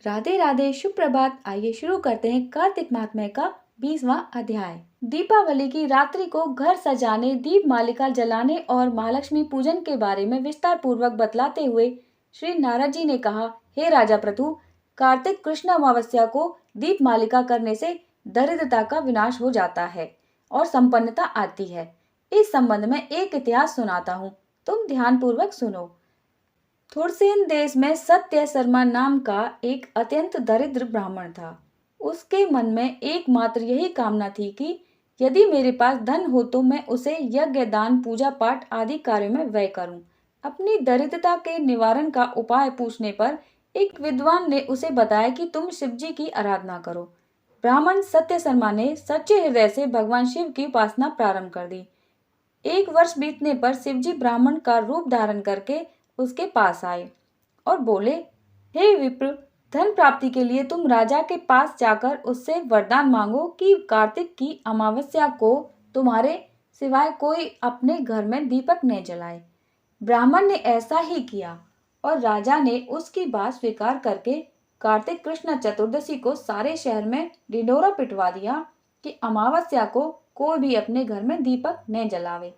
राधे राधे, शुभ प्रभात। आइए शुरू करते हैं कार्तिक महात्म्य का 20वां अध्याय। दीपावली की रात्रि को घर सजाने, दीप मालिका जलाने और महालक्ष्मी पूजन के बारे में विस्तार पूर्वक बतलाते हुए श्री नारद जी ने कहा, हे राजा प्रथु, कार्तिक कृष्ण अमावस्या को दीप मालिका करने से दरिद्रता का विनाश हो जाता है और संपन्नता आती है। इस संबंध में एक इतिहास सुनाता हूँ, तुम ध्यान पूर्वक सुनो। थुरसेन देश में सत्य शर्मा नाम का एक अत्यंत दरिद्र ब्राह्मण था। उसके मन में एकमात्र यही कामना थी कि यदि मेरे पास धन हो तो मैं उसे यज्ञ, दान, पूजा पाठ आदि कार्यों में व्यय करूं। अपनी दरिद्रता के निवारण का उपाय पूछने पर एक विद्वान ने उसे बताया कि तुम शिव जी की आराधना करो। ब्राह्मण सत्य शर्मा ने सच्चे हृदय से भगवान शिव की उपासना प्रारंभ कर दी। 1 वर्ष बीतने पर शिवजी ब्राह्मण का रूप धारण करके उसके पास आए और बोले, हे विप्र, धन प्राप्ति के लिए तुम राजा के पास जाकर उससे वरदान मांगो कि कार्तिक की अमावस्या को तुम्हारे सिवाय कोई अपने घर में दीपक न जलाए। ब्राह्मण ने ऐसा ही किया और राजा ने उसकी बात स्वीकार करके कार्तिक कृष्ण चतुर्दशी को सारे शहर में ढिंढोरा पिटवा दिया कि अमावस्या को कोई भी अपने घर में दीपक न जलावे।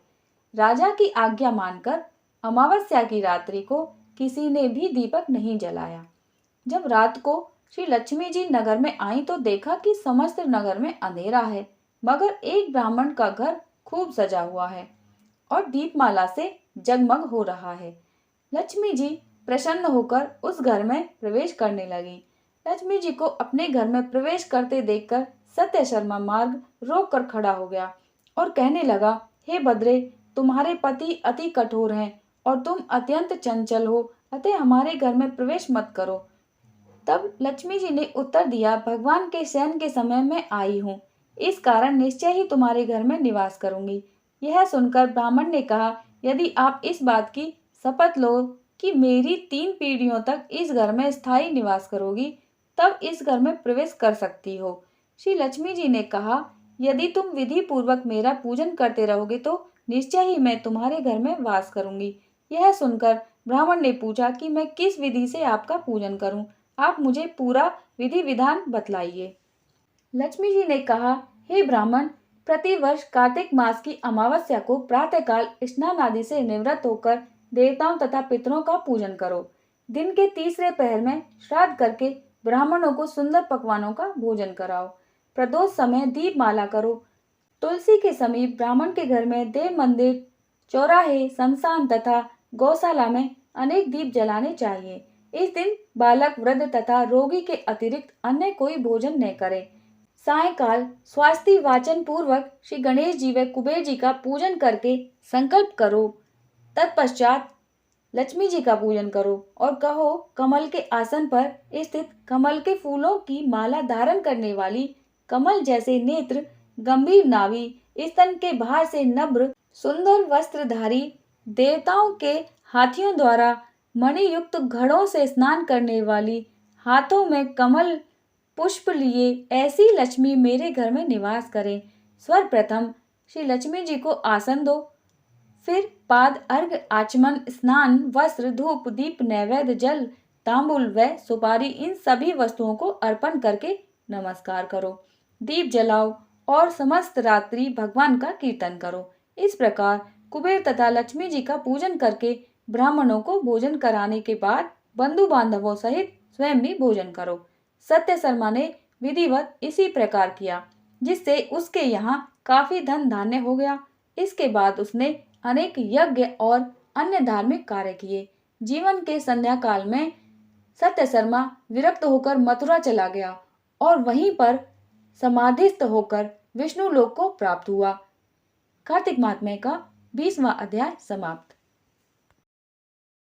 राजा की आज्ञा मानकर अमावस्या की रात्रि को किसी ने भी दीपक नहीं जलाया। जब रात को श्री लक्ष्मी जी नगर में आई तो देखा कि समस्त नगर में अंधेरा है, मगर एक ब्राह्मण का घर खूब सजा हुआ है और दीपमाला से जगमग हो रहा है। लक्ष्मी जी प्रसन्न होकर उस घर में प्रवेश करने लगी। लक्ष्मी जी को अपने घर में प्रवेश करते देखकर सत्य शर्मा मार्ग रोक कर खड़ा हो गया और कहने लगा, हे बद्रे, तुम्हारे पति अति कठोर हैं और तुम अत्यंत चंचल हो, अतः हमारे घर में प्रवेश मत करो। तब लक्ष्मी जी ने उत्तर दिया, भगवान के शयन के समय में आई हूँ, इस कारण निश्चय ही तुम्हारे घर में निवास करूंगी। यह सुनकर ब्राह्मण ने कहा, यदि आप इस बात की शपथ लो कि मेरी 3 पीढ़ियों तक इस घर में स्थायी निवास करोगी, तब इस घर में प्रवेश कर सकती हो। श्री लक्ष्मी जी ने कहा, यदि तुम विधि पूर्वक मेरा पूजन करते रहोगे तो निश्चय ही मैं तुम्हारे घर में वास करूंगी। यह सुनकर ब्राह्मण ने पूछा कि मैं किस विधि से आपका पूजन करूं, आप मुझे पूरा विधि विधान बतलाइए। लक्ष्मी जी ने कहा, हे ब्राह्मण, प्रतिवर्ष कार्तिक मास की अमावस्या को प्रातःकाल स्नान आदि से निवृत्त होकर देवताओं तथा पितरों का पूजन करो। दिन के तीसरे पहर में श्राद्ध करके ब्राह्मणों को सुंदर पकवानों का भोजन कराओ। प्रदोष समय दीप माला करो। तुलसी के समीप ब्राह्मण के घर में देव मंदिर, चौराहे, शमशान तथा गौशाला में अनेक दीप जलाने चाहिए। इस दिन बालक, वृद्ध तथा रोगी के अतिरिक्त अन्य कोई भोजन न करे। सायंकाल स्वास्ति वाचन पूर्वक श्री गणेश जी व कुबेर जी का पूजन करके संकल्प करो। तत्पश्चात लक्ष्मी जी का पूजन करो और कहो, कमल के आसन पर स्थित कमल के फूलों की माला धारण करने वाली, कमल जैसे नेत्र, गंभीर नाभि, स्तन के बाहर से नम्र सुंदर वस्त्रधारी, देवताओं के हाथियों द्वारा मणि युक्त घड़ों से स्नान करने वाली, हाथों में कमल पुष्प लिए ऐसी लक्ष्मी मेरे घर में निवास करें। सर्वप्रथम श्री लक्ष्मी जी को आसन दो, फिर पाद अर्घ, आचमन, स्नान, वस्त्र, धूप, दीप, नैवेद्य, जल, तांबुल व सुपारी, इन सभी वस्तुओं को अर्पण करके नमस्कार करो। दीप जलाओ और समस्त रात्रि भगवान का कीर्तन करो। इस प्रकार कुबेर तथा लक्ष्मी जी का पूजन करके ब्राह्मणों को भोजन कराने के बाद बंधु बांधवों सहित स्वयं भी भोजन करो। सत्य शर्मा ने विधिवत इसी प्रकार किया, जिससे उसके यहाँ काफी धन धान्य हो गया। इसके बाद उसने अनेक यज्ञ और अन्य धार्मिक कार्य किए। जीवन के संध्या काल में सत्य शर्मा विरक्त होकर मथुरा चला गया और वहीं पर समाधिस्थ होकर विष्णु लोक को प्राप्त हुआ। कार्तिक महात्म्य का 20वां अध्याय समाप्त।